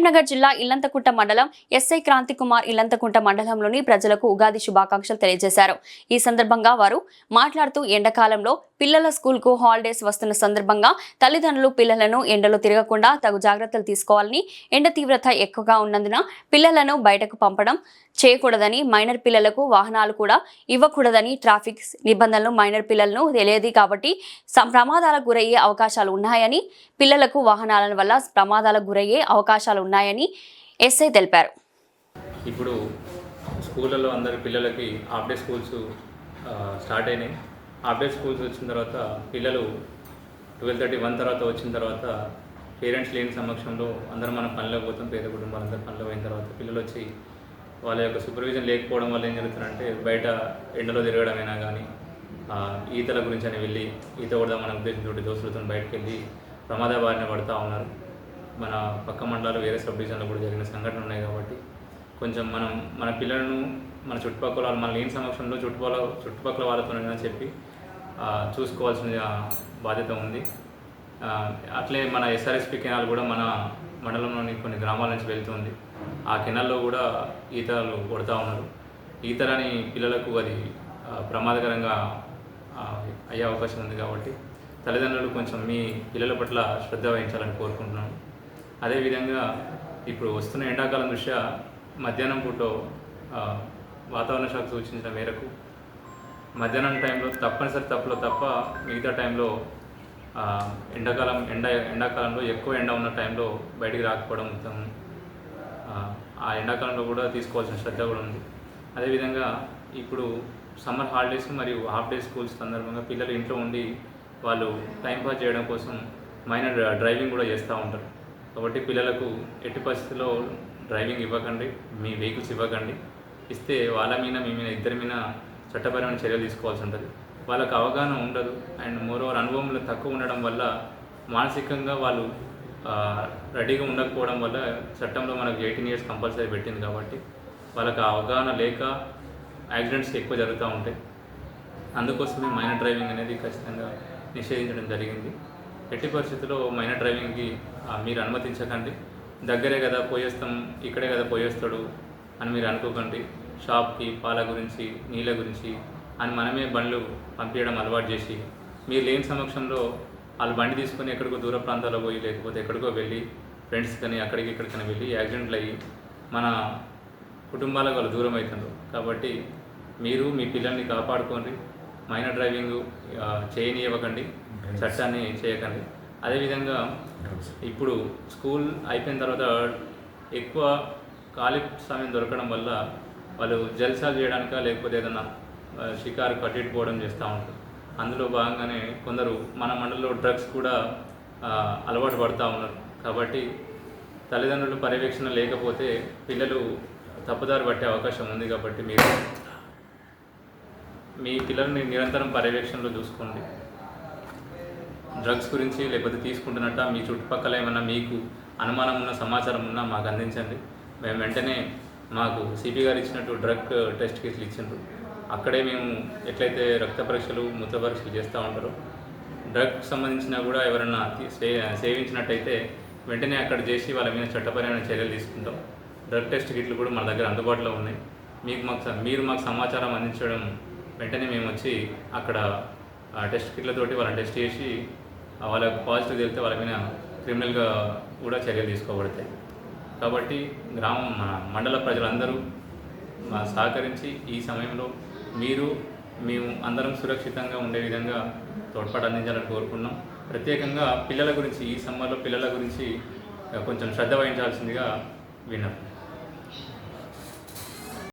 కరీంనగర్ జిల్లా ఇల్లంతకుంట మండలం ఎస్ఐ క్రాంతి కుమార్ ఇల్లంతకుంట మండలంలోని ప్రజలకు ఉగాది శుభాకాంక్షలు తెలియజేశారు. ఈ సందర్భంగా వారు మాట్లాడుతూ ఎండాకాలంలో పిల్లల స్కూల్కు హాలిడేస్ వస్తున్న సందర్భంగా తల్లిదండ్రులు పిల్లలను ఎండలో తిరగకుండా తగు జాగ్రత్తలు తీసుకోవాలని, ఎండ తీవ్రత ఎక్కువగా ఉన్నందున పిల్లలను బయటకు పంపడం చేయకూడదని, మైనర్ పిల్లలకు వాహనాలు కూడా ఇవ్వకూడదని, ట్రాఫిక్ నిబంధనలు మైనర్ పిల్లలను తెలియదు కాబట్టి ప్రమాదాలకు గురయ్యే అవకాశాలు ఉన్నాయని, పిల్లలకు వాహనాల వల్ల ప్రమాదాలకు గురయ్యే అవకాశాలు ఉన్నాయని ఎస్ఐ తెలిపారు. ఇప్పుడు స్కూళ్ళలో అందరి పిల్లలకి హాఫ్ డే స్కూల్స్ స్టార్ట్ అయినాయి. హాఫ్ డే స్కూల్స్ వచ్చిన తర్వాత పిల్లలు 12:30 తర్వాత వచ్చిన తర్వాత పేరెంట్స్ లేని సమక్షంలో అందరం మనం పనిలోకి పోతాం. పేద కుటుంబాలు అందరూ పనిలో పోయిన తర్వాత పిల్లలు వచ్చి వాళ్ళ యొక్క సూపర్విజన్ లేకపోవడం వల్ల ఏం జరుగుతుందంటే బయట ఎండలో తిరగడమైనా కానీ ఈతల గురించి అని వెళ్ళి ఈత కొడదామనే ఉద్దేశంతో దోస్తులతో బయటకు వెళ్ళి ప్రమాద బారిన పడుతూ ఉన్నారు. మన పక్క మండలాలు వేరే సబ్ డివిజన్లో కూడా జరిగిన సంఘటనలు ఉన్నాయి. కాబట్టి కొంచెం మన పిల్లలను మన చుట్టుపక్కల మన లేని సమక్షంలో చుట్టుపక్కల వాళ్ళతో చెప్పి చూసుకోవాల్సిన బాధ్యత ఉంది. అట్లే మన ఎస్ఆర్ఎస్పి కెనాల్ కూడా మన మండలంలోని కొన్ని గ్రామాల నుంచి వెళ్తుంది. ఆ కెనాల్లో కూడా ఈతలు కొడుతూ ఉన్నారు. ఈతలని పిల్లలకు అది ప్రమాదకరంగా అయ్యే అవకాశం ఉంది. కాబట్టి తల్లిదండ్రులు కొంచెం మీ పిల్లల పట్ల శ్రద్ధ వహించాలని కోరుకుంటున్నాను. అదేవిధంగా ఇప్పుడు వస్తున్న ఎండాకాలం దృష్ట్యా మధ్యాహ్నం పూట వాతావరణ శాఖ సూచించిన మేరకు మధ్యాహ్నం టైంలో తప్పనిసరి తప్ప మిగతా టైంలో ఎండాకాలంలో ఎక్కువ ఎండ ఉన్న టైంలో బయటికి రాకపోవడం ఉత్తమం. ఆ ఎండాకాలంలో కూడా తీసుకోవాల్సిన శ్రద్ధ కూడా ఉంది. అదేవిధంగా ఇప్పుడు సమ్మర్ హాలిడేస్ మరియు హాఫ్ డే స్కూల్స్ సందర్భంగా పిల్లలు ఇంట్లో ఉండి వాళ్ళు టైంపాస్ చేయడం కోసం మైనర్ డ్రైవింగ్ కూడా చేస్తూ ఉంటారు. కాబట్టి పిల్లలకు ఎట్టి పరిస్థితుల్లో డ్రైవింగ్ ఇవ్వకండి, మీ వెహికల్స్ ఇవ్వకండి. ఇస్తే వాళ్ళ మీద మీ మీద ఇద్దరి మీద చట్టపరమైన చర్యలు తీసుకోవాల్సి ఉంటుంది. వాళ్ళకు అవగాహన ఉండదు. అండ్ మోరోవర్ అనుభవంలో తక్కువ ఉండడం వల్ల మానసికంగా వాళ్ళు రెడీగా ఉండకపోవడం వల్ల చట్టంలో మనకు 18 years కంపల్సరీ పెట్టింది. కాబట్టి వాళ్ళకి అవగాహన లేక యాక్సిడెంట్స్ ఎక్కువ జరుగుతూ ఉంటాయి. అందుకోసమే మైనర్ డ్రైవింగ్ అనేది ఖచ్చితంగా నిషేధించడం జరిగింది. ఎట్టి పరిస్థితుల్లో మైనర్ డ్రైవింగ్కి మీరు అనుమతించకండి. దగ్గరే కదా పోయేస్తాం, ఇక్కడే కదా పోయేస్తాడు అని మీరు అనుకోకండి. షాప్కి పాల గురించి నీళ్ళ గురించి అని మనమే బండ్లు పంపించడం అలవాటు చేసి మీరు లేని సమక్షంలో వాళ్ళు బండి తీసుకొని ఎక్కడికో దూర ప్రాంతాల్లో పోయి లేకపోతే ఎక్కడికో వెళ్ళి ఫ్రెండ్స్ కానీ అక్కడికి ఇక్కడికైనా వెళ్ళి యాక్సిడెంట్లు అయ్యి మన కుటుంబాలకు వాళ్ళు దూరం అవుతున్నారు. కాబట్టి మీరు మీ పిల్లల్ని కాపాడుకోండి. మైనర్ డ్రైవింగ్ చేయనివ్వకండి, చట్టాన్ని చేయకండి. అదేవిధంగా ఇప్పుడు స్కూల్ అయిపోయిన తర్వాత ఎక్కువ ఖాళీ సమయం దొరకడం వల్ల వాళ్ళు జల్సాలు చేయడానిక లేకపోతే ఏదైనా షికారు కట్టిపోవడం చేస్తూ ఉంటారు. అందులో భాగంగానే కొందరు మన మండలంలో డ్రగ్స్ కూడా అలవాటు పడుతూ ఉన్నారు. కాబట్టి తల్లిదండ్రులు పర్యవేక్షణ లేకపోతే పిల్లలు తప్పుదారి పట్టే అవకాశం ఉంది. కాబట్టి మీరు మీ పిల్లల్ని నిరంతరం పర్యవేక్షణలో చూసుకోండి. డ్రగ్స్ గురించి లేకపోతే తీసుకుంటున్నట్ట మీ చుట్టుపక్కల ఏమన్నా మీకు అనుమానం ఉన్న సమాచారం ఉన్నా మాకు అందించండి. మేము వెంటనే మాకు సిపి గారు ఇచ్చినట్టు డ్రగ్ టెస్ట్ కేసులు ఇచ్చిండ్రు. అక్కడే మేము ఎట్లయితే రక్త పరీక్షలు మూత్ర పరీక్షలు చేస్తూ ఉంటారో డ్రగ్ సంబంధించిన కూడా ఎవరన్నా సేవించినట్టయితే వెంటనే అక్కడ చేసి వాళ్ళ మీద చట్టపరమైన చర్యలు తీసుకుంటాం. డ్రగ్ టెస్ట్ కిట్లు కూడా మన దగ్గర అందుబాటులో ఉన్నాయి. మీరు మాకు సమాచారం అందించడం వెంటనే మేము వచ్చి అక్కడ టెస్ట్ కిట్లతోటి వాళ్ళని టెస్ట్ చేసి వాళ్ళకు పాజిటివ్ తెలిస్తే వాళ్ళ మీద క్రిమినల్గా కూడా చర్యలు తీసుకోబడతాయి. కాబట్టి మన మండల ప్రజలందరూ సహకరించి ఈ సమయంలో మేము అందరం సురక్షితంగా ఉండే విధంగా తోడ్పాటు అందించాలని కోరుకున్నాం. ప్రత్యేకంగా పిల్లల గురించి ఈ సమ్మర్లో పిల్లల గురించి కొంచెం శ్రద్ధ వహించాల్సిందిగా విన్నాం.